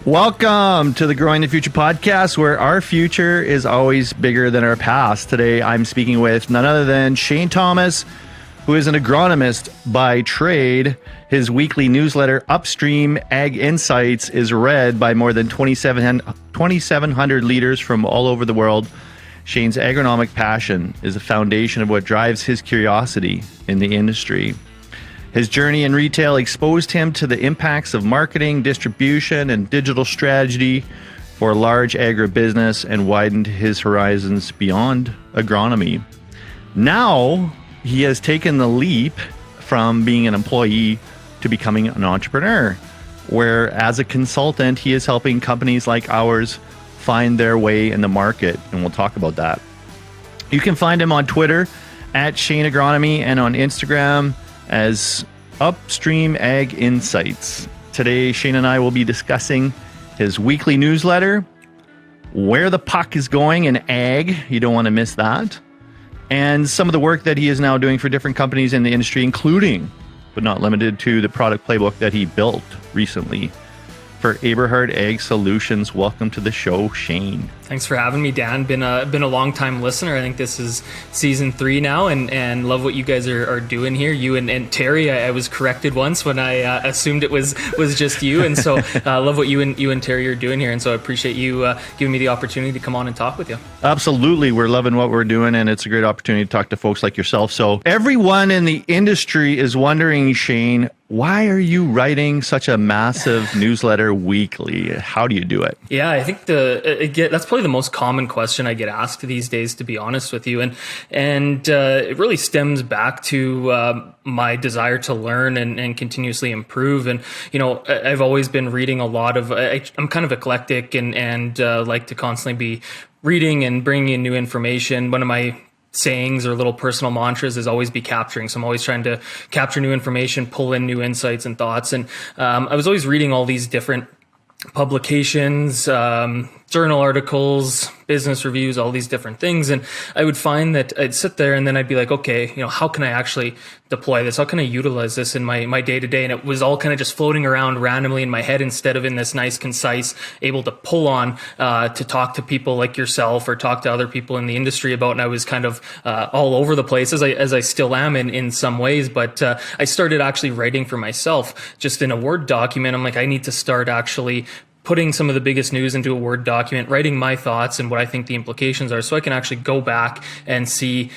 Welcome to the Growing the Future podcast, where our future is always bigger than our past. Today, I'm speaking with none other than Shane Thomas, who is an agronomist by trade. His weekly newsletter, Upstream Ag Insights, is read by more than 2,700 leaders from all over the world. Shane's agronomic passion is the foundation of what drives his curiosity in the industry. His journey in retail exposed him to the impacts of marketing, distribution, and digital strategy for large agribusiness and widened his horizons beyond agronomy. Now, he has taken the leap from being an employee to becoming an entrepreneur, where as a consultant, he is helping companies like ours find their way in the market, and we'll talk about that. You can find him on Twitter at Shane Agronomy and on Instagram as Upstream Ag Insights. Today, Shane and I will be discussing his weekly newsletter, where the puck is going in ag, you don't want to miss that, and some of the work that he is now doing for different companies in the industry, including, but not limited to, the product playbook that he built recently for Aberhard Ag Solutions. Welcome to the show, Shane. Thanks for having me, Dan. Been a long time listener. I think this is season 3 now, and love what you guys are doing here. You and Terry. I was corrected once when I assumed it was just you, and so love what you and Terry are doing here. And so I appreciate you giving me the opportunity to come on and talk with you. Absolutely, we're loving what we're doing, and it's a great opportunity to talk to folks like yourself. So everyone in the industry is wondering, Shane, why are you writing such a massive newsletter weekly? How do you do it? Yeah, I think that's probably the most common question I get asked these days, to be honest with you. And it really stems back to my desire to learn and continuously improve. And, you know, I've always been reading a lot of, I'm kind of eclectic and like to constantly be reading and bringing in new information. One of my sayings or little personal mantras is always be capturing. So I'm always trying to capture new information, pull in new insights and thoughts. And I was always reading all these different publications, journal articles, business reviews, all these different things. And I would find that I'd sit there and then I'd be like, okay, you know, how can I actually deploy this? How can I utilize this in my day to day? And it was all kind of just floating around randomly in my head instead of in this nice, concise, able to pull on to talk to people like yourself or talk to other people in the industry about. And I was kind of all over the place, as I still am in some ways. But I started actually writing for myself just in a Word document. I'm like, I need to start actually putting some of the biggest news into a Word document, writing my thoughts and what I think the implications are, so I can actually go back and see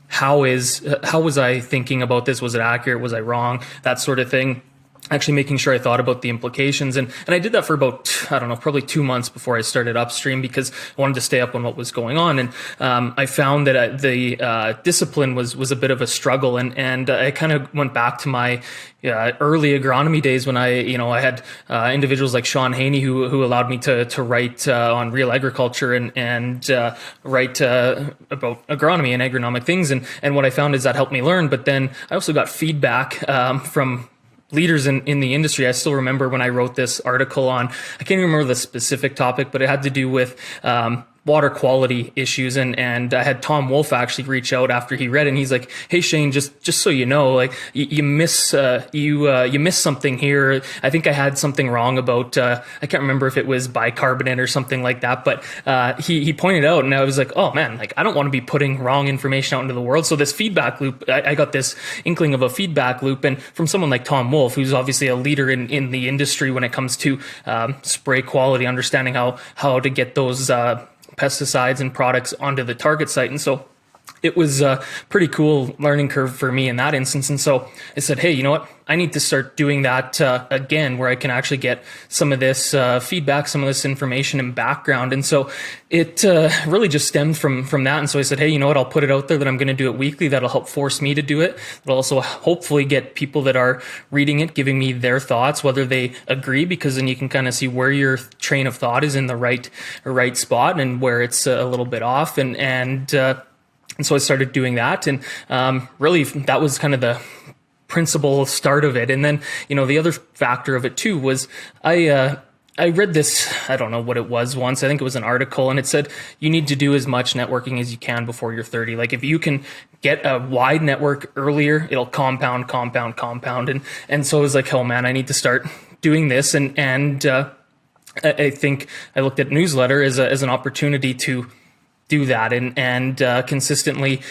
how was I thinking about this? Was it accurate? Was I wrong? That sort of thing. Actually making sure I thought about the implications. And I did that for about, I don't know, probably 2 months before I started Upstream, because I wanted to stay up on what was going on. And I found that the discipline was a bit of a struggle. And I kind of went back to my early agronomy days when I had individuals like Sean Haney who allowed me to write on real agriculture and write about agronomy and agronomic things. And what I found is that helped me learn. But then I also got feedback from leaders in the industry. I still remember when I wrote this article on, I can't even remember the specific topic, but it had to do with water quality issues. And I had Tom Wolfe actually reach out after he read it, and he's like, hey, Shane, just so you know, like you miss something here. I think I had something wrong about, I can't remember if it was bicarbonate or something like that, but he pointed out, and I was like, oh man, like I don't want to be putting wrong information out into the world. So this feedback loop, I got this inkling of a feedback loop, and from someone like Tom Wolfe, who's obviously a leader in the industry when it comes to spray quality, understanding how to get those pesticides and products onto the target site. And so it was a pretty cool learning curve for me in that instance. And so I said, hey, you know what? I need to start doing that again, where I can actually get some of this feedback, some of this information and background. And so it really just stemmed from that. And so I said, hey, you know what? I'll put it out there that I'm going to do it weekly. That'll help force me to do it. It'll also hopefully get people that are reading it, giving me their thoughts, whether they agree, because then you can kind of see where your train of thought is in the right spot and where it's a little bit off. And so I started doing that. And really, that was kind of the principal start of it. And then, you know, the other factor of it too was I read this, I don't know what it was once, I think it was an article, and it said you need to do as much networking as you can before you're 30. Like if you can get a wide network earlier, it'll compound. And so I was like, oh man, I need to start doing this. And I think I looked at newsletter as an opportunity to do that and consistently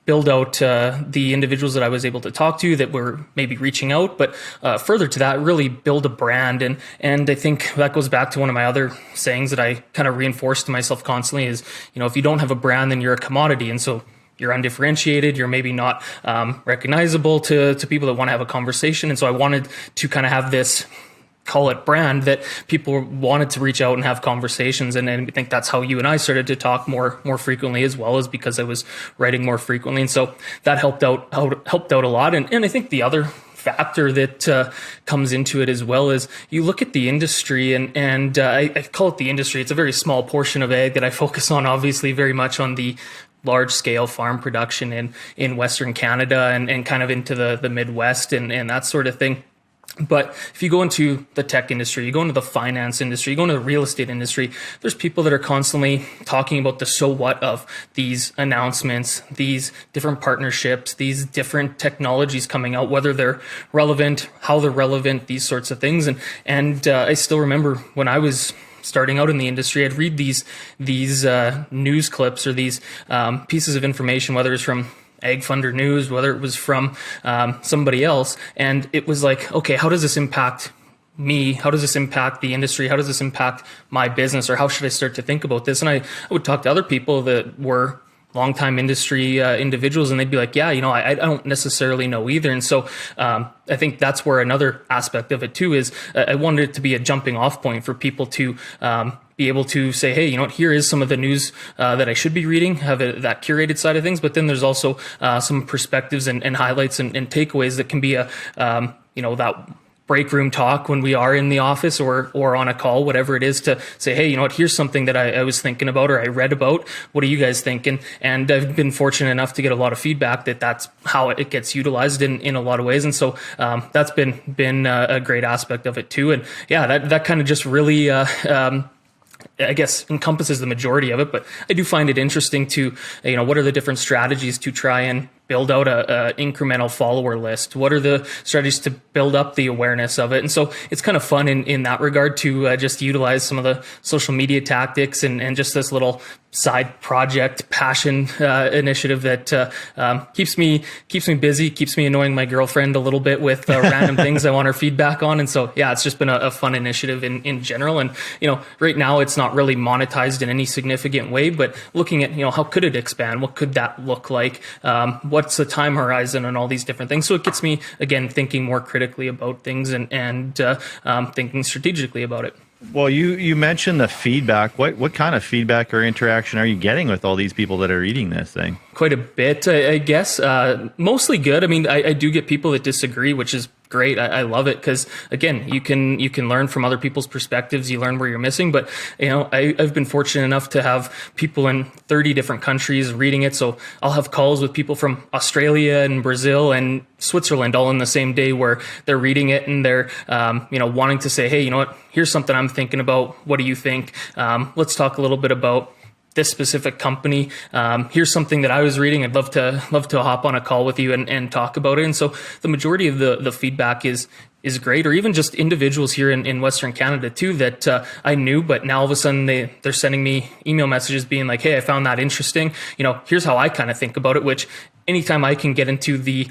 build out the individuals that I was able to talk to that were maybe reaching out, but further to that, really build a brand. And I think that goes back to one of my other sayings that I kind of reinforce to myself constantly is, if you don't have a brand, then you're a commodity. And so you're undifferentiated, you're maybe not recognizable to people that want to have a conversation. And so I wanted to kind of have this, call it brand, that people wanted to reach out and have conversations. And I think that's how you and I started to talk more frequently, as well as because I was writing more frequently. And so that helped out a lot. And I think the other factor that comes into it as well is you look at the industry and I call it the industry. It's a very small portion of ag that I focus on, obviously very much on the large scale farm production in Western Canada and kind of into the Midwest and that sort of thing. But if you go into the tech industry, you go into the finance industry, you go into the real estate industry, there's people that are constantly talking about the so what of these announcements, these different partnerships, these different technologies coming out, whether they're relevant, how they're relevant, these sorts of things. And I still remember when I was starting out in the industry, I'd read these news clips or these pieces of information, whether it's from Ag Funder News, whether it was from somebody else. And it was like, okay, how does this impact me? How does this impact the industry? How does this impact my business? Or how should I start to think about this? And I would talk to other people that were longtime industry individuals, and they'd be like, yeah, I don't necessarily know either. And so I think that's where another aspect of it too is I wanted it to be a jumping off point for people to be able to say, hey, here is some of the news that I should be reading, have that curated side of things. But then there's also some perspectives and highlights and takeaways that can be that break room talk when we are in the office or on a call, whatever it is, to say, hey, here's something that I was thinking about or I read about. What are you guys thinking? And I've been fortunate enough to get a lot of feedback that's how it gets utilized in a lot of ways. And so that's been a great aspect of it too. And yeah, that kind of just really I guess encompasses the majority of it, but I do find it interesting to, what are the different strategies to try and build out a incremental follower list? What are the strategies to build up the awareness of it? And so it's kind of fun in that regard to just utilize some of the social media tactics and just this little side project passion initiative that keeps me busy, keeps me annoying my girlfriend a little bit with random things I want her feedback on. And so, yeah, it's just been a fun initiative in general. And, right now it's not really monetized in any significant way, but looking at, how could it expand? What could that look like? What's the time horizon and all these different things? So it gets me, again, thinking more critically about things and thinking strategically about it. Well, you mentioned the feedback. What kind of feedback or interaction are you getting with all these people that are reading this thing? Quite a bit, I guess. Mostly good. I mean, I do get people that disagree, which is great. I love it because, again, you can learn from other people's perspectives. You learn where you're missing. But, I've been fortunate enough to have people in 30 different countries reading it. So I'll have calls with people from Australia and Brazil and Switzerland all in the same day where they're reading it and they're, wanting to say, hey, here's something I'm thinking about. What do you think? Let's talk a little bit about this specific company. Here's something that I was reading. I'd love to hop on a call with you and talk about it. And so the majority of the feedback is great, or even just individuals here in Western Canada too that I knew, but now all of a sudden they're sending me email messages being like, hey, I found that interesting. Here's how I kind of think about it, which anytime I can get into the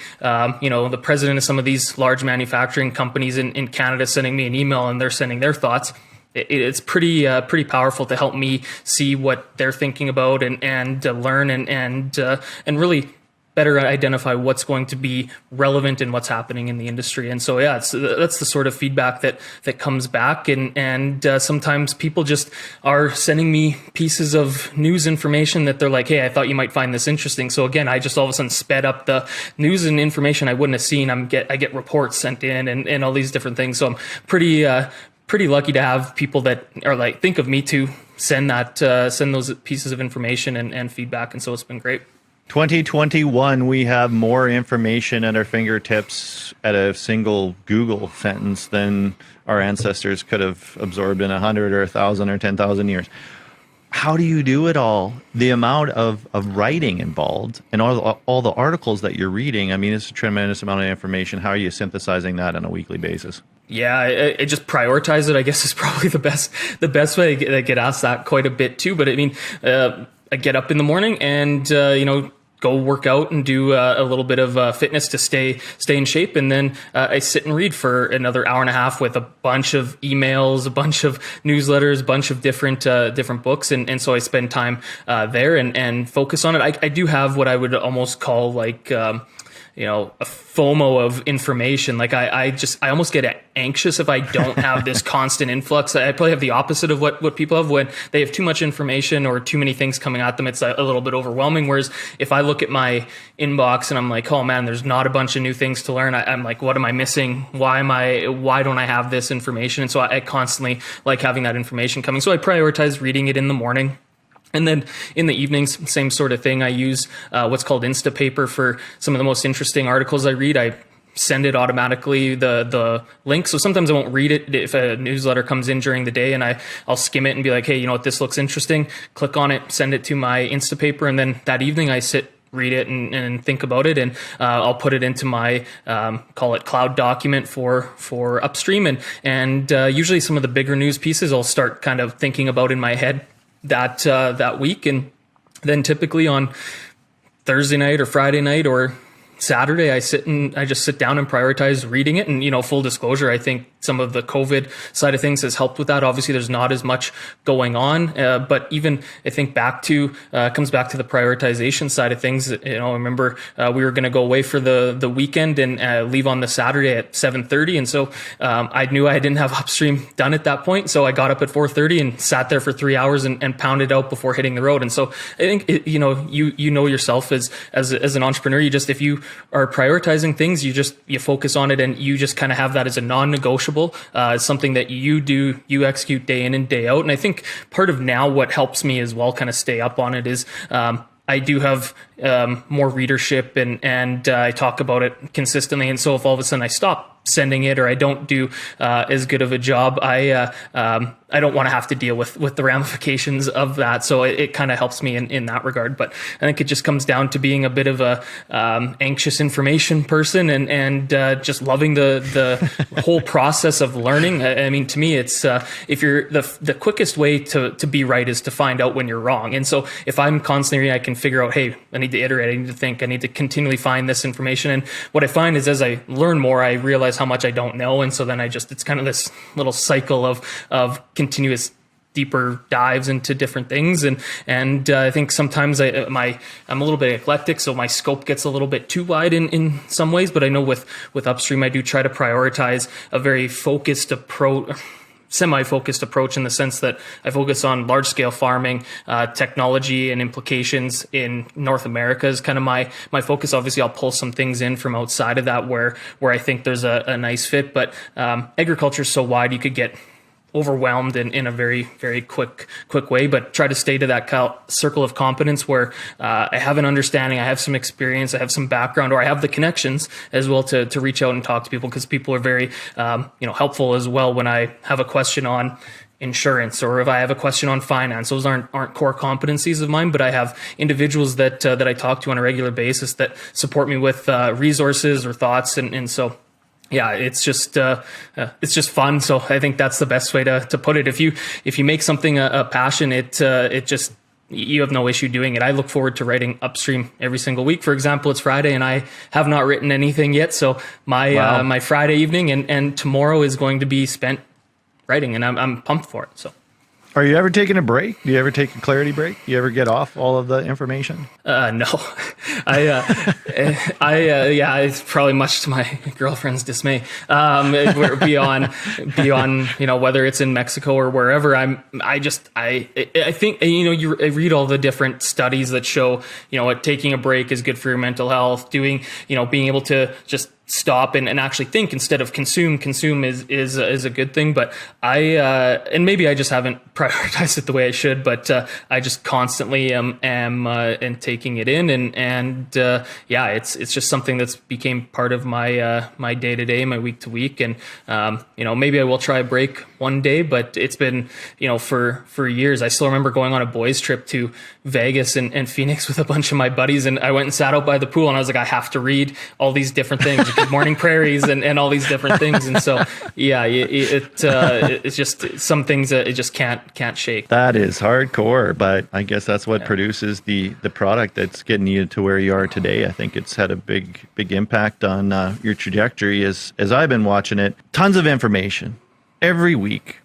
president of some of these large manufacturing companies in Canada sending me an email and they're sending their thoughts, it's pretty powerful to help me see what they're thinking about and learn and really better identify what's going to be relevant in what's happening in the industry. And so, yeah, that's the sort of feedback that comes back. And sometimes people just are sending me pieces of news information that they're like, hey, I thought you might find this interesting. So again, I just all of a sudden sped up the news and information I wouldn't have seen. I get reports sent in and all these different things. So I'm pretty lucky to have people that are like, think of me to send those pieces of information and feedback. And so it's been great. 2021, we have more information at our fingertips at a single Google sentence than our ancestors could have absorbed in 100 or 1,000 or 10,000 years. how do you do it all? The amount of writing involved and all the articles that you're reading. I mean, it's a tremendous amount of information. How are you synthesizing that on a weekly basis? Yeah, I just prioritize it, I guess, is probably the best way. I get asked that quite a bit too. But I mean, I get up in the morning and, go work out and do a little bit of fitness to stay in shape. And then I sit and read for another hour and a half with a bunch of emails, a bunch of newsletters, a bunch of different books. And so I spend time there and focus on it. I do have what I would almost call like, a FOMO of information. Like I almost get anxious if I don't have this constant influx. I probably have the opposite of what people have when they have too much information or too many things coming at them. It's a little bit overwhelming. Whereas if I look at my inbox and I'm like, oh man, there's not a bunch of new things to learn. I'm like, what am I missing? Why don't I have this information? And so I constantly like having that information coming. So I prioritize reading it in the morning. And then in the evenings, same sort of thing. I use what's called Instapaper for some of the most interesting articles I read. I send it automatically, the link. So sometimes I won't read it if a newsletter comes in during the day, and I'll skim it and be like, hey, you know what, this looks interesting. Click on it, send it to my Instapaper. And then that evening I sit, read it and think about it. And I'll put it into my, call it cloud document for Upstream. And usually some of the bigger news pieces I'll start kind of thinking about in my head that week. And then typically on Thursday night or Friday night or Saturday, I just sit down and prioritize reading it. And, full disclosure, I think some of the COVID side of things has helped with that. Obviously, there's not as much going on, but even I think comes back to the prioritization side of things. I remember we were going to go away for the weekend and leave on the Saturday at 7:30, and so I knew I didn't have Upstream done at that point. So I got up at 4:30 and sat there for 3 hours and pounded out before hitting the road. And so I think you know yourself as an entrepreneur. If you are prioritizing things, you focus on it, and you just kind of have that as a non-negotiable. It's something that you execute day in and day out. And I think part of now what helps me as well kind of stay up on it is I do have more readership and I talk about it consistently. And so if all of a sudden I stop sending it or I don't do as good of a job, I don't want to have to deal with the ramifications of that. So it kind of helps me in that regard. But I think it just comes down to being a bit of a anxious information person and just loving the whole process of learning. I mean, to me, it's if you're the quickest way to be right is to find out when you're wrong. And so if I'm constantly reading, I can figure out, hey, I need to iterate, I need to think, I need to continually find this information. And what I find is as I learn more, I realize how much I don't know. And so then it's kind of this little cycle of continuous deeper dives into different things. And I think sometimes I'm a little bit eclectic, so my scope gets a little bit too wide in some ways. But I know with Upstream, I do try to prioritize a very focused approach, semi-focused approach, in the sense that I focus on large-scale farming, technology and implications in North America is kind of my focus. Obviously, I'll pull some things in from outside of that where I think there's a nice fit. But agriculture is so wide, you could get overwhelmed in a very, very quick way, but try to stay to that circle of competence where I have an understanding, I have some experience, I have some background, or I have the connections as well to reach out and talk to people, because people are very helpful as well when I have a question on insurance or if I have a question on finance. Those aren't core competencies of mine, but I have individuals that I talk to on a regular basis that support me with resources or thoughts, and so. Yeah, it's just fun. So I think that's the best way to put it. If you make something a passion, it just, you have no issue doing it. I look forward to writing Upstream every single week. For example, it's Friday and I have not written anything yet. So my Friday evening and tomorrow is going to be spent writing, and I'm pumped for it. So. Are you ever taking a break? Do you ever take a clarity break? You ever get off all of the information? No, it's probably much to my girlfriend's dismay. We're beyond, whether it's in Mexico or wherever. I think, you read all the different studies that show, taking a break is good for your mental health, being able to just stop and actually think instead of consume. Consume is a good thing, but and maybe I just haven't prioritized it the way I should, but I just constantly am taking it in, and it's just something that's became part of my day to day, my week to week, and maybe I will try a break one day, but it's been for years. I still remember going on a boys trip to Vegas and Phoenix with a bunch of my buddies, and I went and sat out by the pool, and I was like, I have to read all these different things. Good Morning Prairies and all these different things. And so, it's just some things that it just can't shake. That is hardcore, but I guess that's what produces the product that's getting you to where you are today. I think it's had a big impact on your trajectory as I've been watching it. Tons of information every week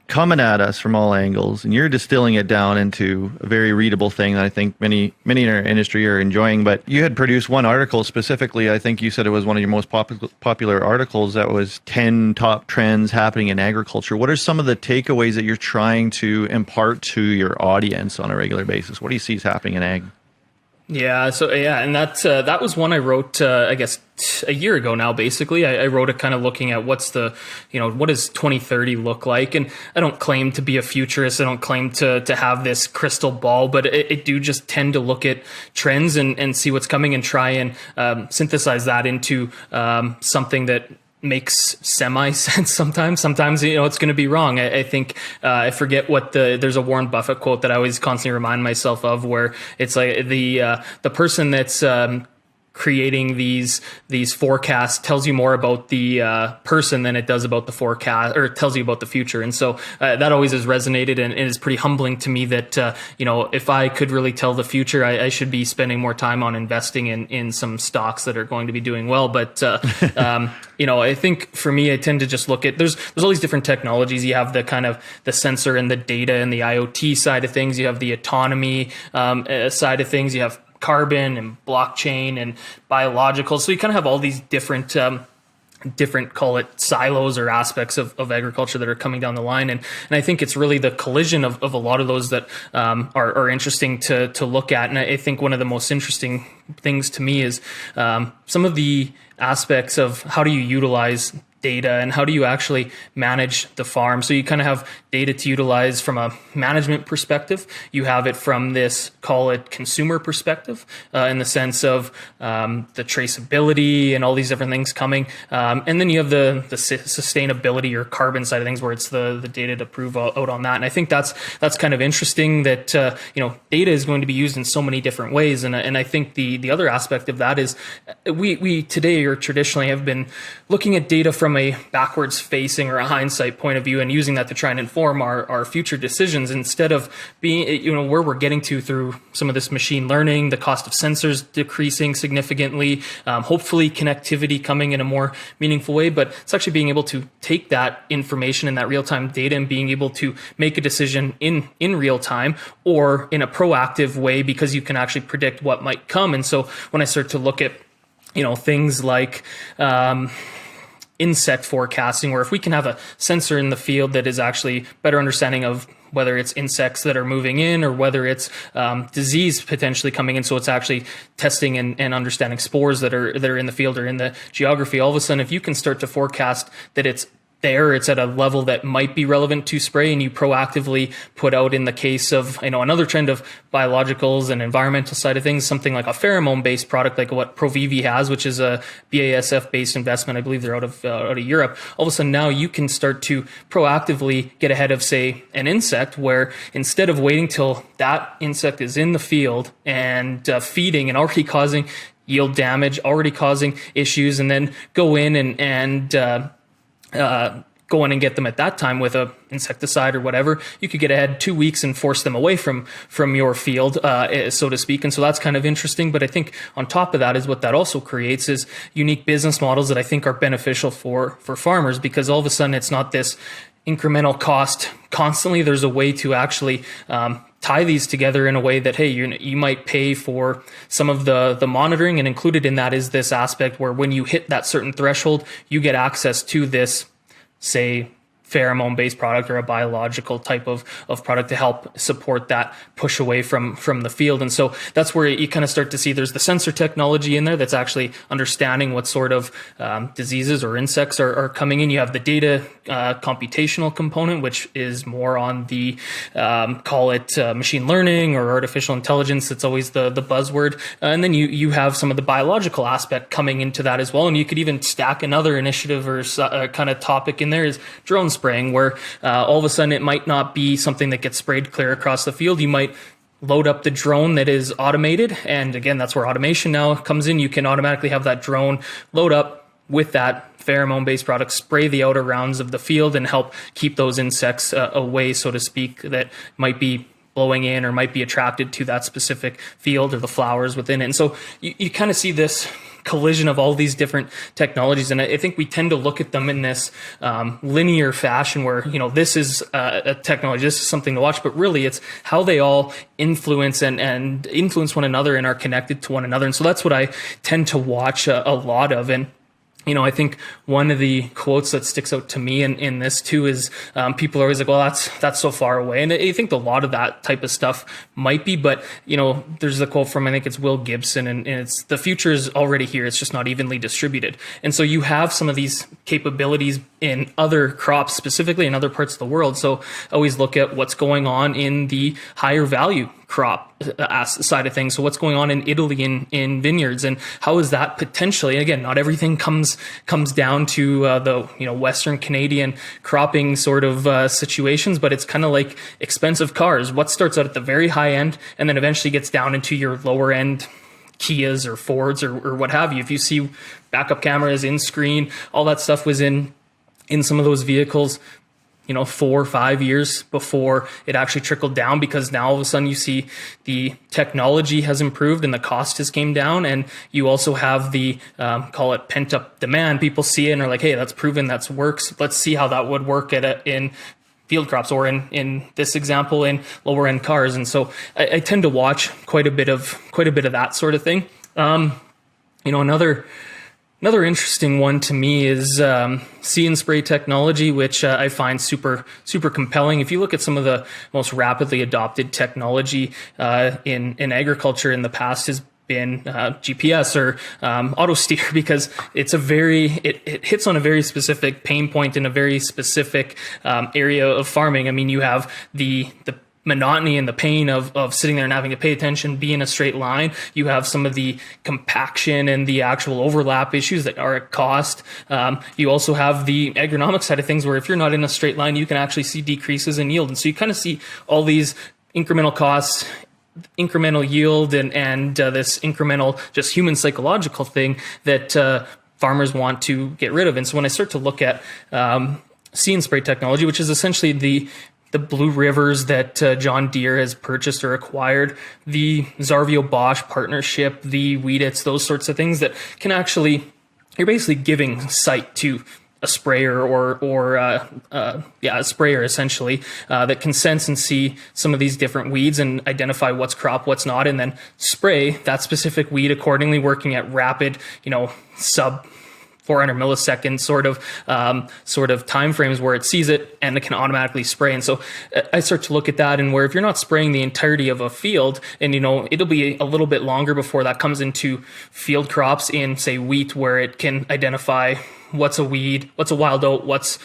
coming at us from all angles, and you're distilling it down into a very readable thing that I think many in our industry are enjoying. But you had produced one article specifically. I think you said it was one of your most popular articles that was 10 top trends happening in agriculture. What are some of the takeaways that you're trying to impart to your audience on a regular basis? What do you see is happening in ag? Yeah. So and that was one I wrote, I guess, a year ago now. Basically, I wrote it kind of looking at what does 2030 look like, and I don't claim to be a futurist. I don't claim to have this crystal ball, but I do just tend to look at trends and see what's coming and try and synthesize that into something that makes semi-sense sometimes. Sometimes, it's going to be wrong. I think, I forget there's a Warren Buffett quote that I always constantly remind myself of, where it's like the person that's, creating these forecasts tells you more about the person than it does about the forecast, or it tells you about the future. And so that always has resonated and is pretty humbling to me that if I could really tell the future, I should be spending more time on investing in some stocks that are going to be doing well. But I think for me, I tend to just look at there's all these different technologies. You have the kind of the sensor and the data and the IoT side of things. You have the autonomy side of things. You have carbon and blockchain and biological. So you kind of have all these different call it silos or aspects of agriculture that are coming down the line. And I think it's really the collision of a lot of those that are interesting to look at. And I think one of the most interesting things to me is some of the aspects of how do you utilize data and how do you actually manage the farm. So you kind of have data to utilize from a management perspective. You have it from this, call it consumer perspective, in the sense of the traceability and all these different things coming. And then you have the sustainability or carbon side of things, where it's the data to prove out on that. And I think that's kind of interesting that, data is going to be used in so many different ways. And I think the other aspect of that is we today or traditionally have been looking at data from a backwards facing or a hindsight point of view and using that to try and inform our future decisions, instead of being, where we're getting to through some of this machine learning, the cost of sensors decreasing significantly, hopefully connectivity coming in a more meaningful way. But it's actually being able to take that information and that real-time data and being able to make a decision in real time or in a proactive way, because you can actually predict what might come. And so when I start to look at, things like, insect forecasting, where if we can have a sensor in the field that is actually better understanding of whether it's insects that are moving in or whether it's disease potentially coming in, so it's actually testing and understanding spores that are in the field or in the geography, all of a sudden, if you can start to forecast that it's at a level that might be relevant to spray, and you proactively put out, in the case of, another trend of biologicals and environmental side of things, something like a pheromone-based product like what ProVivi has, which is a BASF-based investment. I believe they're out of Europe. All of a sudden now you can start to proactively get ahead of, say, an insect, where instead of waiting till that insect is in the field and feeding and already causing yield damage, already causing issues, and then go in and go in and get them at that time with a insecticide or whatever, you could get ahead 2 weeks and force them away from your field, so to speak. And so that's kind of interesting. But I think on top of that is what that also creates is unique business models that I think are beneficial for farmers, because all of a sudden it's not this incremental cost constantly. There's a way to actually tie these together in a way that, hey, you might pay for some of the monitoring, and included in that is this aspect where when you hit that certain threshold, you get access to this, say, pheromone-based product or a biological type of product to help support that push away from the field. And so that's where you kind of start to see there's the sensor technology in there that's actually understanding what sort of diseases or insects are coming in. You have the data computational component, which is more on the call it machine learning or artificial intelligence. That's always the buzzword. And then you have some of the biological aspect coming into that as well. And you could even stack another initiative or kind of topic in there is drone spraying, where all of a sudden it might not be something that gets sprayed clear across the field. You might load up the drone that is automated. And again, that's where automation now comes in. You can automatically have that drone load up with that pheromone-based product, spray the outer rounds of the field and help keep those insects away, so to speak, that might be blowing in or might be attracted to that specific field or the flowers within it. And so you kind of see this collision of all these different technologies. And I think we tend to look at them in this linear fashion where, this is a technology, this is something to watch, but really it's how they all influence and influence one another and are connected to one another. And so that's what I tend to watch a lot of. And I think one of the quotes that sticks out to me in this too is people are always like, well, that's so far away. And I think a lot of that type of stuff might be, but there's the quote from, I think it's Will Gibson, and it's the future is already here. It's just not evenly distributed. And so you have some of these capabilities in other crops, specifically in other parts of the world. So always look at what's going on in the higher value crop side of things. So what's going on in Italy in vineyards, and how is that potentially, again, not everything comes down to the Western Canadian cropping sort of situations, but it's kind of like expensive cars. What starts out at the very high end and then eventually gets down into your lower end Kias or Fords or what have you. If you see backup cameras, in screen, all that stuff was in some of those vehicles 4 or 5 years before it actually trickled down, because now all of a sudden you see the technology has improved and the cost has came down, and you also have the call it pent up demand. People see it and are like, hey, that's proven, that works. Let's see how that would work in field crops, or in this example in lower end cars. And so I tend to watch quite a bit of that sort of thing. Another interesting one to me is see and spray technology, which I find super compelling. If you look at some of the most rapidly adopted technology in agriculture in the past has been GPS or auto steer, because it's it hits on a very specific pain point in a very specific area of farming. I mean, you have the monotony and the pain of sitting there and having to pay attention, be in a straight line. You have some of the compaction and the actual overlap issues that are at cost. You also have the agronomic side of things, where if you're not in a straight line, you can actually see decreases in yield. And so you kind of see all these incremental costs, incremental yield, and this incremental just human psychological thing that farmers want to get rid of. And so when I start to look at see and spray technology, which is essentially the Blue Rivers that John Deere has purchased or acquired, the Zarvio Bosch partnership, the Weedits, those sorts of things that can actually, you're basically giving sight to a sprayer or a sprayer essentially that can sense and see some of these different weeds and identify what's crop, what's not, and then spray that specific weed accordingly, working at rapid, sub 400 millisecond sort of time frames where it sees it and it can automatically spray. And so I start to look at that, and where if you're not spraying the entirety of a field, and it'll be a little bit longer before that comes into field crops in, say, wheat, where it can identify what's a weed, what's a wild oat, what's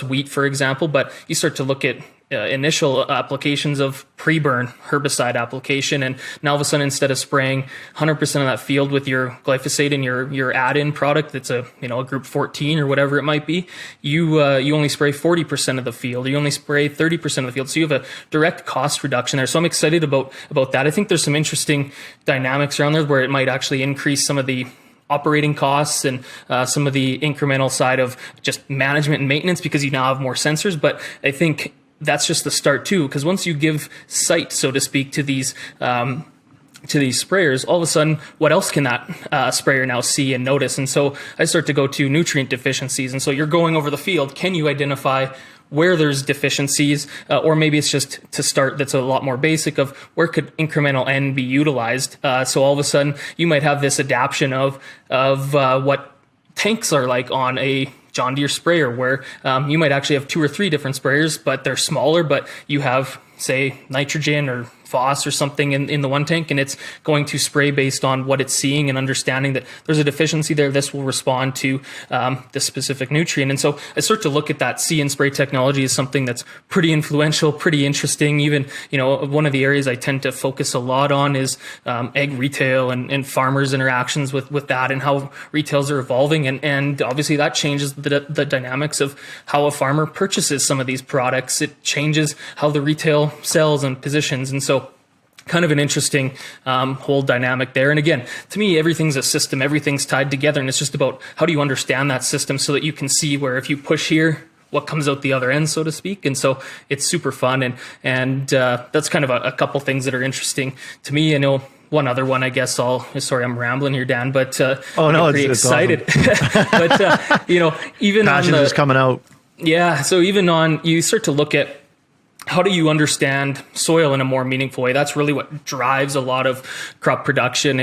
wheat, for example. But you start to look at initial applications of pre-burn herbicide application, and now all of a sudden, instead of spraying 100% of that field with your glyphosate and your add-in product that's a group 14 or whatever it might be, you only spray 40% of the field, or you only spray 30% of the field. So you have a direct cost reduction there. So I'm excited about that. I think there's some interesting dynamics around there where it might actually increase some of the operating costs and some of the incremental side of just management and maintenance, because you now have more sensors. But I think that's just the start too, because once you give sight, so to speak, to these sprayers, all of a sudden, what else can that sprayer now see and notice? And so I start to go to nutrient deficiencies. And so you're going over the field. Can you identify where there's deficiencies, or maybe it's just to start, that's a lot more basic of where could incremental N be utilized? So all of a sudden, you might have this adaptation of what tanks are like on a John Deere sprayer, where you might actually have 2 or 3 different sprayers, but they're smaller, but you have, say, nitrogen or phos or something in the one tank, and it's going to spray based on what it's seeing and understanding that there's a deficiency there. This will respond to this specific nutrient. And so I start to look at that see and spray technology as something that's pretty influential, pretty interesting. Even, one of the areas I tend to focus a lot on is ag retail and farmers' interactions with that and how retails are evolving. And obviously that changes the dynamics of how a farmer purchases some of these products. It changes how the retail sells and positions. And so kind of an interesting whole dynamic there. And again, to me, everything's a system, everything's tied together. And it's just about how do you understand that system so that you can see where if you push here, what comes out the other end, so to speak. And so it's super fun. And that's kind of a couple things that are interesting to me. I know one other one, I guess sorry, I'm rambling here, Dan, but I'm pretty excited. Awesome. But, even passion is coming out. Yeah. So even you start to look at how do you understand soil in a more meaningful way? That's really what drives a lot of crop production.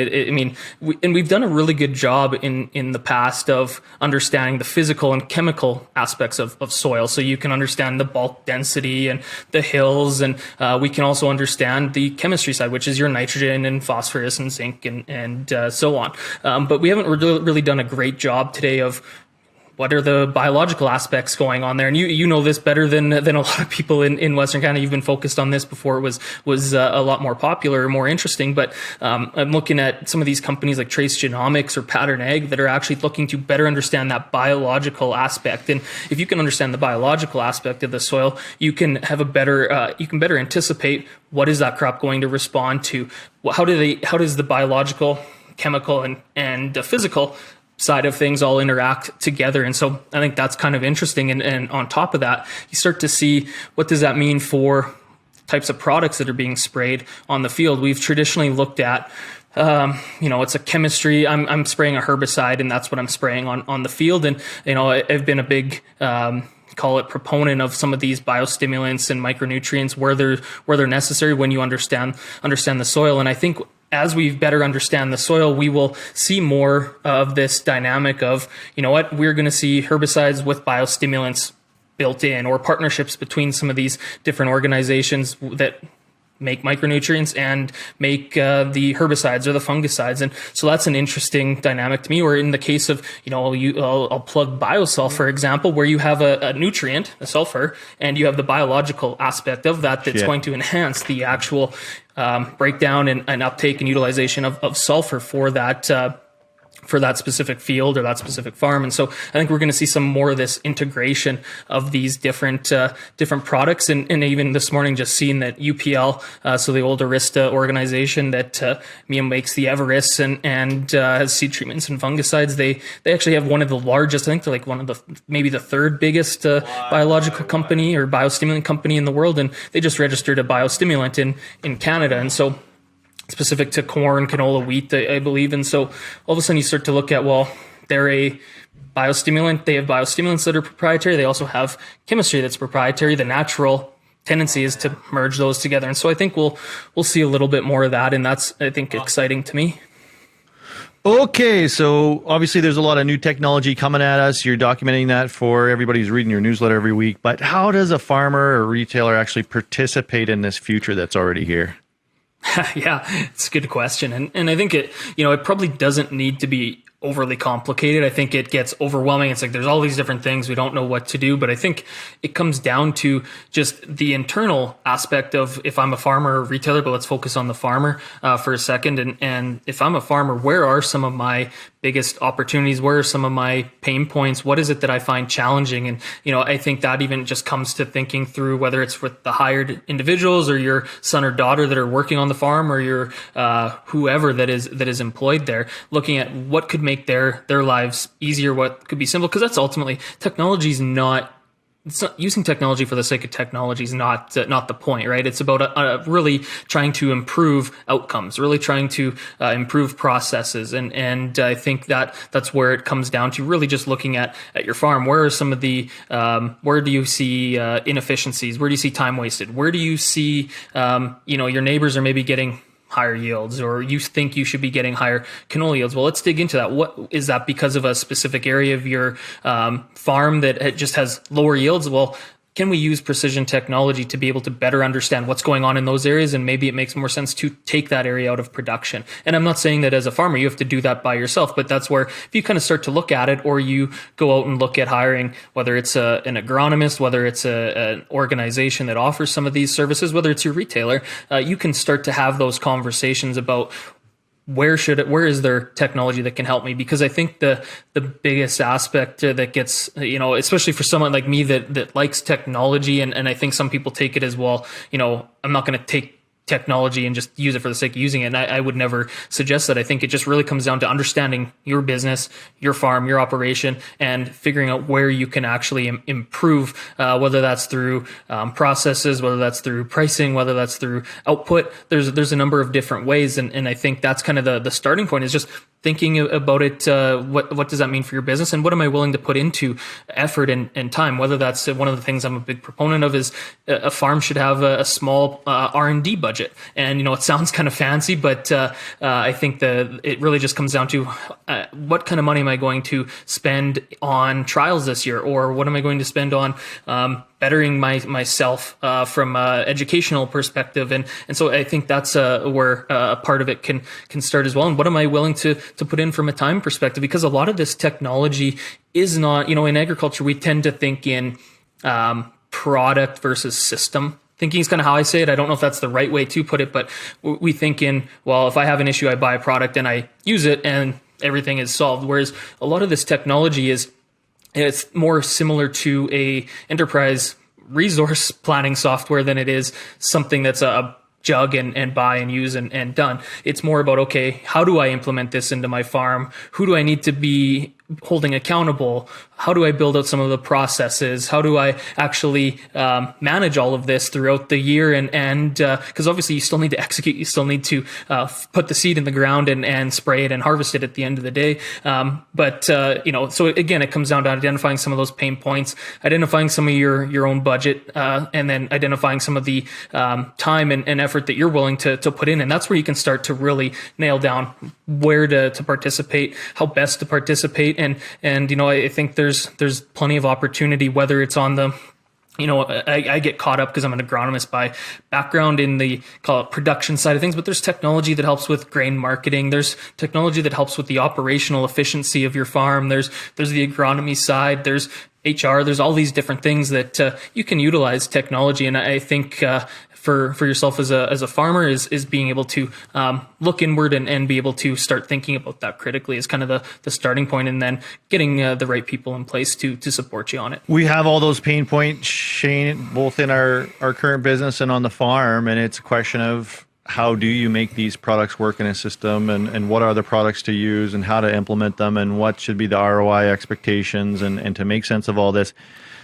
We've done a really good job in the past of understanding the physical and chemical aspects of soil. So you can understand the bulk density and the hills, and we can also understand the chemistry side, which is your nitrogen and phosphorus and zinc and so on. But we haven't really done a great job today of what are the biological aspects going on there? And you know this better than a lot of people in Western Canada. You've been focused on this before it was a lot more popular or more interesting. But I'm looking at some of these companies like Trace Genomics or Pattern Ag that are actually looking to better understand that biological aspect. And if you can understand the biological aspect of the soil, you can have better anticipate what is that crop going to respond to. How does the biological, chemical, and physical side of things all interact together. And so I think that's kind of interesting. And on top of that, you start to see what does that mean for types of products that are being sprayed on the field. We've traditionally looked at, it's a chemistry. I'm spraying a herbicide and that's what I'm spraying on the field. And, I've been a big, call it proponent of some of these biostimulants and micronutrients where they're necessary when you understand the soil. And I think as we better understand the soil, we will see more of this dynamic of, we're going to see herbicides with biostimulants built in, or partnerships between some of these different organizations that make micronutrients and make the herbicides or the fungicides. And so that's an interesting dynamic to me. Or in the case of, I'll plug biosulfur, for example, where you have a nutrient, a sulfur, and you have the biological aspect of that's going to enhance the actual breakdown and uptake and utilization of sulfur for that specific field or that specific farm. And so I think we're going to see some more of this integration of these different products. And even this morning, just seeing that UPL, so the old Arista organization that makes the Everest and has seed treatments and fungicides, they actually have one of the largest, I think they're like one of maybe the third biggest biological company or biostimulant company in the world. And they just registered a biostimulant in Canada. And so specific to corn, canola, wheat, I believe. And so all of a sudden you start to look at, they're a biostimulant. They have biostimulants that are proprietary. They also have chemistry that's proprietary. The natural tendency is to merge those together. And so I think we'll see a little bit more of that. And that's, I think, exciting to me. Okay, so obviously there's a lot of new technology coming at us. You're documenting that for everybody who's reading your newsletter every week. But how does a farmer or retailer actually participate in this future that's already here? Yeah, it's a good question. And I think it probably doesn't need to be overly complicated. I think it gets overwhelming. It's like there's all these different things. We don't know what to do. But I think it comes down to just the internal aspect of if I'm a farmer or retailer, but let's focus on the farmer for a second. And if I'm a farmer, where are some of my biggest opportunities? Where are some of my pain points? What is it that I find challenging? And, I think that even just comes to thinking through whether it's with the hired individuals or your son or daughter that are working on the farm or your whoever that is employed there, looking at what could make their lives easier, what could be simple, because that's ultimately it's not using technology for the sake of technology is not the point, right? It's about really trying to improve outcomes, really trying to improve processes, and I think that's where it comes down to really just looking at your farm. Where are some of the where do you see inefficiencies? Where do you see time wasted? Where do you see your neighbors are maybe getting higher yields, or you think you should be getting higher canola yields. Well, let's dig into that. What is that because of a specific area of your farm that it just has lower yields? Well, can we use precision technology to be able to better understand what's going on in those areas? And maybe it makes more sense to take that area out of production. And I'm not saying that as a farmer, you have to do that by yourself, but that's where if you kind of start to look at it, or you go out and look at hiring, whether it's an agronomist, whether it's an organization that offers some of these services, whether it's your retailer, you can start to have those conversations about where is there technology that can help me? Because I think the biggest aspect that gets, especially for someone like me that likes technology, and I think some people take it as, well, I'm not going to take technology and just use it for the sake of using it. And I would never suggest that. I think it just really comes down to understanding your business, your farm, your operation, and figuring out where you can actually improve, whether that's through processes, whether that's through pricing, whether that's through output. There's a number of different ways. And I think that's kind of the starting point, is just thinking about it. What does that mean for your business, and what am I willing to put into effort and time? Whether that's one of the things I'm a big proponent of is a farm should have a small R&D budget. And it sounds kind of fancy, but I think it really just comes down to what kind of money am I going to spend on trials this year, or what am I going to spend on bettering myself from an educational perspective. And so I think that's where a part of it can start as well. And what am I willing to put in from a time perspective? Because a lot of this technology is not, in agriculture, we tend to think in product versus system thinking is kind of how I say it. I don't know if that's the right way to put it, but we think in, well, if I have an issue, I buy a product and I use it and everything is solved. Whereas a lot of this technology it's more similar to a enterprise resource planning software than it is something that's a jug and buy and use and done. It's more about, okay, how do I implement this into my farm? Who do I need to be holding accountable? How do I build out some of the processes? How do I actually manage all of this throughout the year? And because obviously you still need to execute, you still need to put the seed in the ground and spray it and harvest it at the end of the day. So again, it comes down to identifying some of those pain points, identifying some of your own budget, and then identifying some of the time and effort that you're willing to put in. And that's where you can start to really nail down where to participate, how best to participate. And I think there's plenty of opportunity, whether it's on the, I get caught up because I'm an agronomist by background in the, call it, production side of things, but there's technology that helps with grain marketing. There's technology that helps with the operational efficiency of your farm. There's the agronomy side. There's HR. There's all these different things that you can utilize technology. And I think for yourself as a farmer is being able to look inward and be able to start thinking about that critically is kind of the starting point, and then getting the right people in place to support you on it. We have all those pain points, Shane, both in our current business and on the farm, and it's a question of how do you make these products work in a system, and what are the products to use and how to implement them, and what should be the ROI expectations, and to make sense of all this.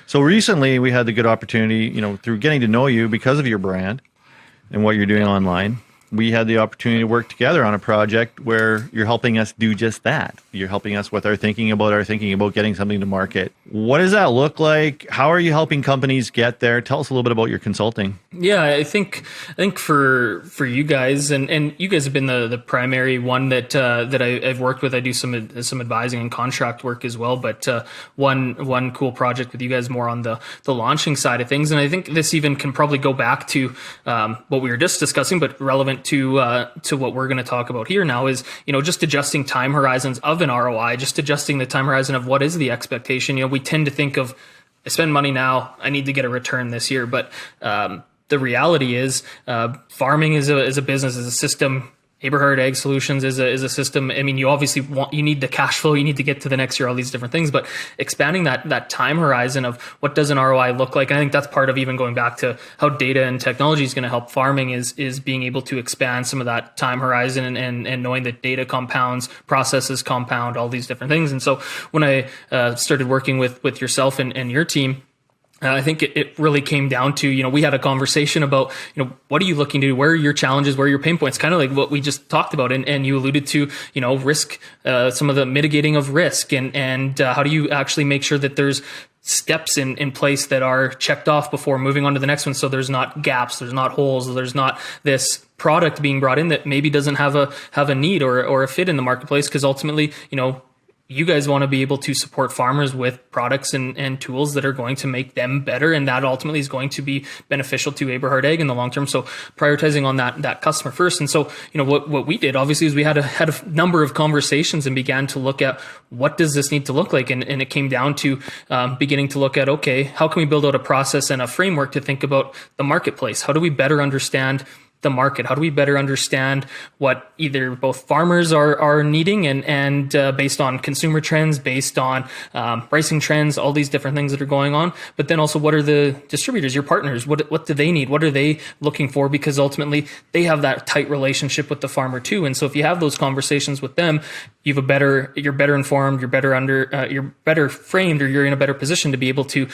So recently we had the good opportunity, through getting to know you because of your brand and what you're doing online, we had the opportunity to work together on a project where you're helping us do just that. You're helping us with our thinking about getting something to market. What does that look like? How are you helping companies get there? Tell us a little bit about your consulting. Yeah, I think for you guys, and you guys have been the primary one that I've worked with. I do some advising and contract work as well, but one cool project with you guys more on the launching side of things. And I think this even can probably go back to what we were just discussing, but relevant to what we're going to talk about here now is, just adjusting time horizons of an ROI, just adjusting the time horizon of what is the expectation. We tend to think of, I spend money now, I need to get a return this year. But the reality is farming is a business, is a system. Eberhard Ag Solutions is a system. I mean, you obviously you need the cash flow, you need to get to the next year, all these different things, but expanding that time horizon of what does an ROI look like. And I think that's part of even going back to how data and technology is going to help farming is being able to expand some of that time horizon and knowing that data compounds, processes compound, all these different things. And so when I started working with yourself and your team, I think it really came down to, we had a conversation about, what are you looking to do? Where are your challenges? Where are your pain points? Kind of like what we just talked about. And you alluded to, risk, some of the mitigating of risk and how do you actually make sure that there's steps in place that are checked off before moving on to the next one. So there's not gaps, there's not holes, there's not this product being brought in that maybe doesn't have a need or a fit in the marketplace. Because ultimately, you guys want to be able to support farmers with products and tools that are going to make them better. And that ultimately is going to be beneficial to Eberhard Ag in the long term. So prioritizing on that customer first. And so, what we did obviously is we had a number of conversations and began to look at what does this need to look like? And it came down to beginning to look at, okay, how can we build out a process and a framework to think about the marketplace? How do we better understand the market? How do we better understand what either both farmers are needing and based on consumer trends, based on pricing trends, all these different things that are going on, but then also what are the distributors, your partners, what do they need? What are they looking for? Because ultimately they have that tight relationship with the farmer too. And so if you have those conversations with them, you're better informed, you're better framed, or you're in a better position to be able to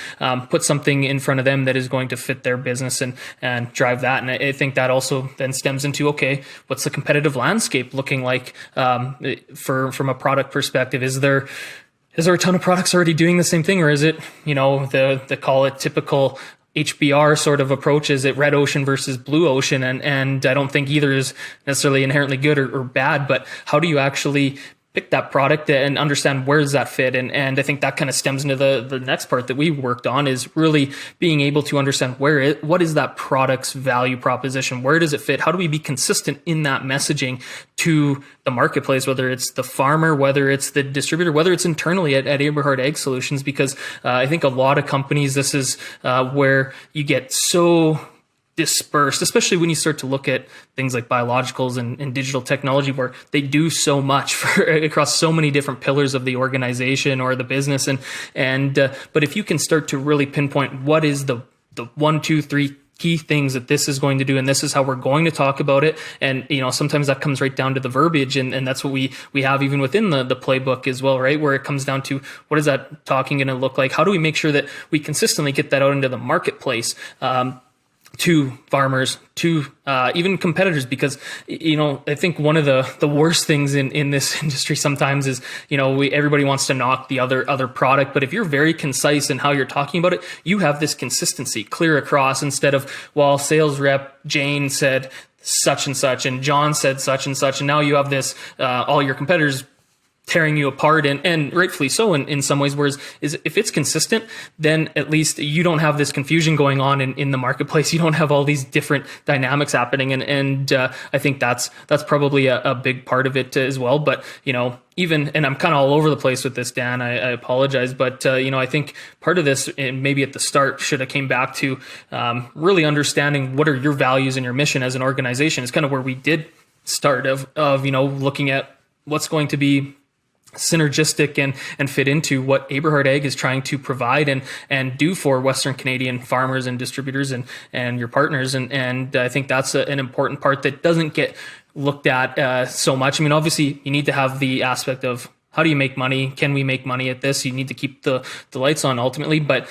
put something in front of them that is going to fit their business and drive that. And I think that also then stems into, okay, what's the competitive landscape looking like from a product perspective? Is there a ton of products already doing the same thing, or is it, the call it typical HBR sort of approach? Is it red ocean versus blue ocean? And I don't think either is necessarily inherently good or bad, but how do you actually pick that product and understand where does that fit? And I think that kind of stems into the next part that we worked on, is really being able to understand what is that product's value proposition? Where does it fit? How do we be consistent in that messaging to the marketplace, whether it's the farmer, whether it's the distributor, whether it's internally at Eberhard Ag Solutions? Because I think a lot of companies, this is where you get so dispersed, especially when you start to look at things like biologicals and digital technology, where they do so much across so many different pillars of the organization or the business. But if you can start to really pinpoint what is the 1, 2, 3 key things that this is going to do, and this is how we're going to talk about it. And, sometimes that comes right down to the verbiage. And that's what we have even within the playbook as well, right? Where it comes down to what is that talking going to look like? How do we make sure that we consistently get that out into the marketplace? To farmers, to even competitors, because I think one of the worst things in this industry sometimes is everybody wants to knock the other product, but if you're very concise in how you're talking about it, you have this consistency clear across, instead of, well, sales rep Jane said such and such and John said such and such, and now you have this all your competitors tearing you apart, and rightfully so in some ways. Whereas if it's consistent, then at least you don't have this confusion going on in the marketplace. You don't have all these different dynamics happening, and I think that's probably a big part of it as well. But even, and I'm kind of all over the place with this, Dan, I apologize, but I think part of this, and maybe at the start, should have came back to really understanding what are your values and your mission as an organization. It's kind of where we did start of looking at what's going to be synergistic and fit into what Eberhard Ag is trying to provide and do for Western Canadian farmers and distributors and your partners. And I think that's an important part that doesn't get looked at so much. I mean, obviously you need to have the aspect of how do you make money? Can we make money at this? You need to keep the lights on ultimately, but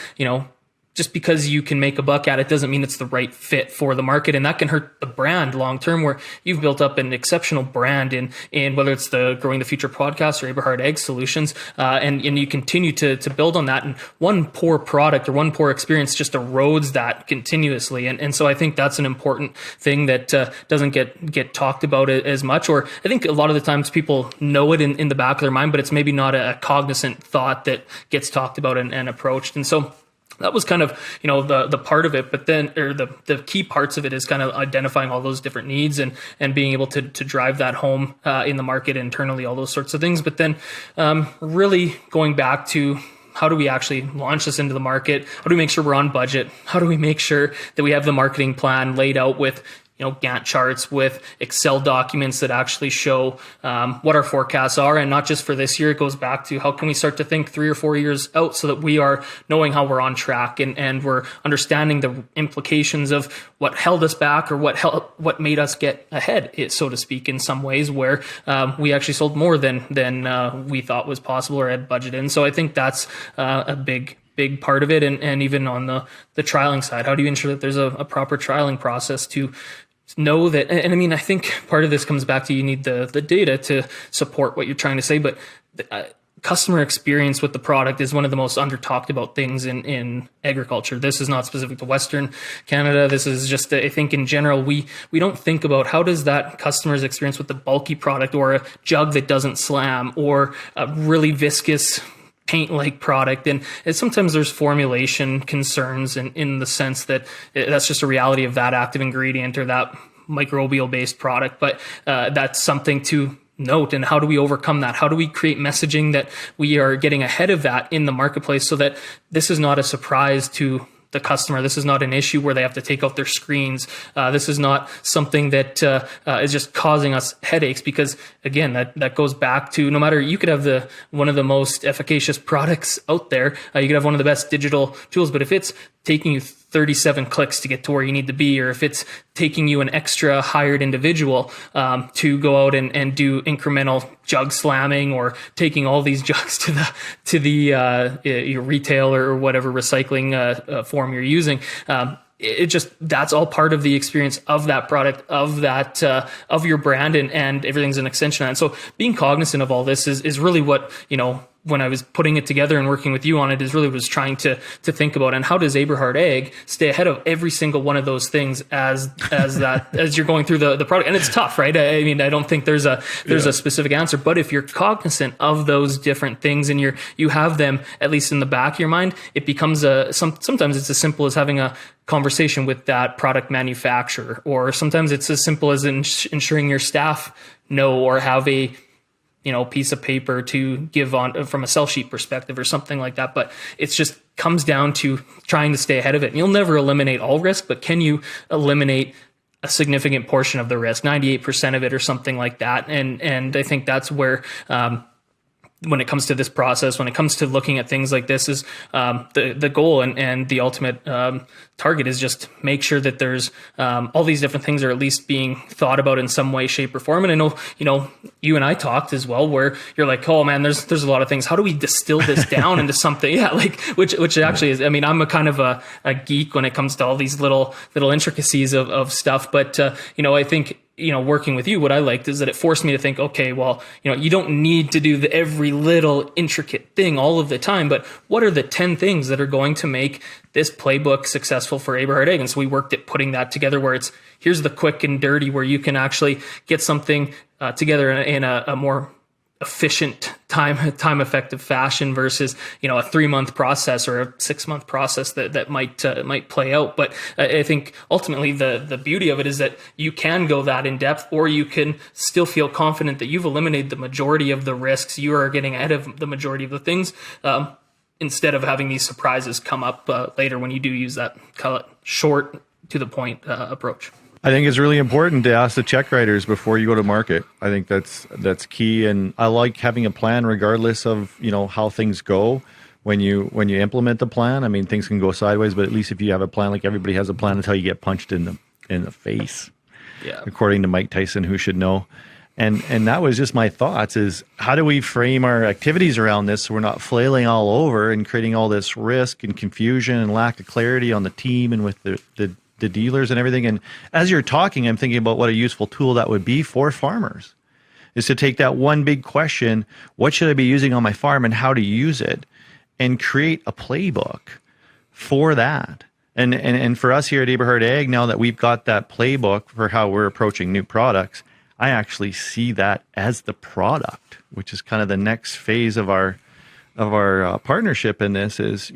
just because you can make a buck at it doesn't mean it's the right fit for the market. And that can hurt the brand long term, where you've built up an exceptional brand in whether it's the Growing the Future podcast or Eberhard Ag Solutions. And you continue to build on that. And one poor product or one poor experience just erodes that continuously. And so I think that's an important thing that doesn't get talked about as much. Or I think a lot of the times people know it in the back of their mind, but it's maybe not a cognizant thought that gets talked about and approached. And so that was kind of, the part of it, but then, or the key parts of it is kind of identifying all those different needs and being able to drive that home in the market internally, all those sorts of things. But then really going back to how do we actually launch this into the market? How do we make sure we're on budget? How do we make sure that we have the marketing plan laid out with Gantt charts, with Excel documents that actually show what our forecasts are, and not just for this year. It goes back to how can we start to think 3 or 4 years out so that we are knowing how we're on track and we're understanding the implications of what held us back or what made us get ahead, so to speak, in some ways, where we actually sold more than we thought was possible or had budgeted. And so I think that's a big part of it. And even on the trialing side, how do you ensure that there's a proper trialing process to know that? And I mean, I think part of this comes back to you need the data to support what you're trying to say, but customer experience with the product is one of the most under talked about things in agriculture. This is not specific to Western Canada. This is just, I think in general, we don't think about how does that customer's experience with the bulky product or a jug that doesn't slam or a really viscous paint-like product. And sometimes there's formulation concerns in the sense that that's just a reality of that active ingredient or that microbial-based product. But that's something to note. And how do we overcome that? How do we create messaging that we are getting ahead of that in the marketplace so that this is not a surprise to the customer? This is not an issue where they have to take out their screens. This is not something that is just causing us headaches, because again, that goes back to, no matter, you could have one of the most efficacious products out there. You could have one of the best digital tools, but if it's taking you 37 clicks to get to where you need to be, or if it's taking you an extra hired individual to go out and do incremental jug slamming, or taking all these jugs to the your retail or whatever recycling form you're using, it just, that's all part of the experience of that product, of that of your brand, and everything's an extension of that. And so being cognizant of all this is really what, when I was putting it together and working with you on it, is really was trying to think about, and how does Eberhard Ag stay ahead of every single one of those things as you're going through the product. And it's tough, right? I mean, I don't think there's a specific answer, but if you're cognizant of those different things and you have them at least in the back of your mind, it becomes sometimes it's as simple as having a conversation with that product manufacturer, or sometimes it's as simple as ensuring your staff know or have a piece of paper to give on from a sell sheet perspective or something like that. But it's just comes down to trying to stay ahead of it. And you'll never eliminate all risk, but can you eliminate a significant portion of the risk, 98% of it or something like that? And I think that's where, when it comes to this process, when it comes to looking at things like this, is the goal and the ultimate target is just make sure that there's all these different things are at least being thought about in some way, shape, or form. And I know, you and I talked as well, where you're like, oh man, there's a lot of things. How do we distill this down into something? Yeah, like which actually is. I mean, I'm a kind of a geek when it comes to all these little intricacies of stuff. But I think, working with you, what I liked is that it forced me to think, okay, well, you don't need to do every little intricate thing all of the time, but what are the 10 things that are going to make this playbook successful for Eberhard Ag? And so we worked at putting that together, where it's, here's the quick and dirty, where you can actually get something together in a more efficient time effective fashion versus a 3-month process or a 6-month process that might play out. But I think ultimately the beauty of it is that you can go that in depth, or you can still feel confident that you've eliminated the majority of the risks. You are getting ahead of the majority of the things, instead of having these surprises come up later when you do use that short to the point approach. I think it's really important to ask the check writers before you go to market. I think that's key, and I like having a plan regardless of how things go. When you implement the plan, I mean, things can go sideways, but at least if you have a plan, like everybody has a plan until you get punched in the face. Yeah. According to Mike Tyson, who should know. And that was just my thoughts, is how do we frame our activities around this so we're not flailing all over and creating all this risk and confusion and lack of clarity on the team and with the dealers and everything. And as you're talking, I'm thinking about what a useful tool that would be for farmers, is to take that one big question, what should I be using on my farm and how to use it, and create a playbook for that. And for us here at Eberhard Ag, now that we've got that playbook for how we're approaching new products, I actually see that as the product, which is kind of the next phase of our partnership in this. Is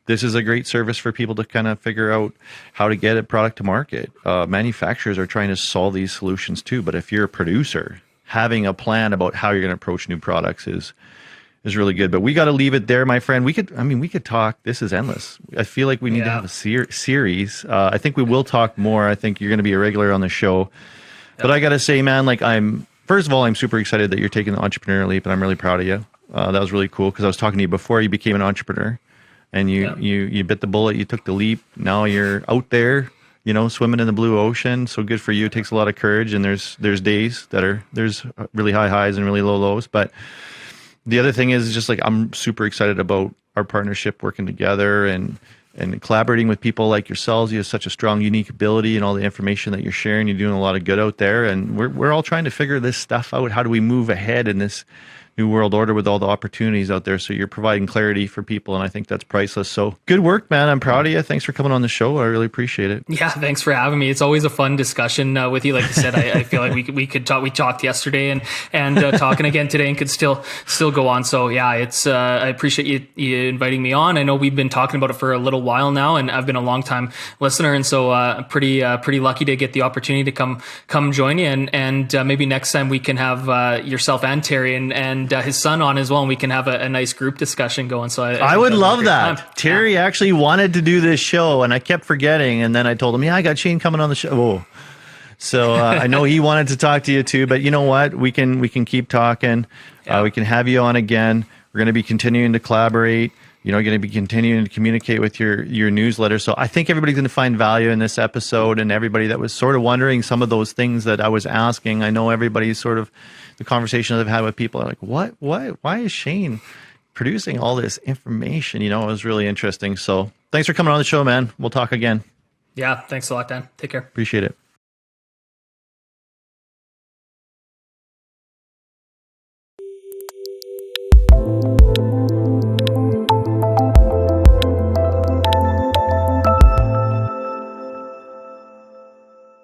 this is a great service for people to kind of figure out how to get a product to market. Manufacturers are trying to solve these solutions too, but if you're a producer, having a plan about how you're going to approach new products is really good. But we got to leave it there, my friend. We could talk. This is endless. I feel like we need to have a series. I think we will talk more. I think you're going to be a regular on the show. But I got to say, man, first of all, I'm super excited that you're taking the entrepreneurial leap, and I'm really proud of you. That was really cool, because I was talking to you before you became an entrepreneur. And you bit the bullet, you took the leap. Now you're out there, swimming in the blue ocean. So good for you. It takes a lot of courage, and there's days there's really high highs and really low lows. But the other thing is just I'm super excited about our partnership, working together and collaborating with people like yourselves. You have such a strong, unique ability, and all the information that you're sharing. You're doing a lot of good out there, and we're all trying to figure this stuff out. How do we move ahead in this new world order with all the opportunities out there. So you're providing clarity for people, and I think that's priceless. So good work, man. I'm proud of you. Thanks for coming on the show. I really appreciate it. Yeah, thanks for having me. It's always a fun discussion with you. Like you said, I feel like we could talk. We talked yesterday and talking again today, and could still go on. So yeah, it's I appreciate you inviting me on. I know we've been talking about it for a little while now, and I've been a long time listener, and so pretty lucky to get the opportunity to come join you. And maybe next time we can have yourself and Terry and his son on as well, and we can have a nice group discussion going. So I would love that. Terry actually wanted to do this show, and I kept forgetting, and then I told him, yeah, I got Shane coming on the show. Oh. So I know he wanted to talk to you too, but you know what? We can keep talking. We can have you on again. We're going to be continuing to collaborate. You're going to be continuing to communicate with your newsletter. So I think everybody's going to find value in this episode, and everybody that was sort of wondering some of those things that I was asking. I know everybody's sort of, the conversations I've had with people are like, why is Shane producing all this information? It was really interesting. So thanks for coming on the show, man. We'll talk again. Yeah, thanks a lot, Dan. Take care. Appreciate it.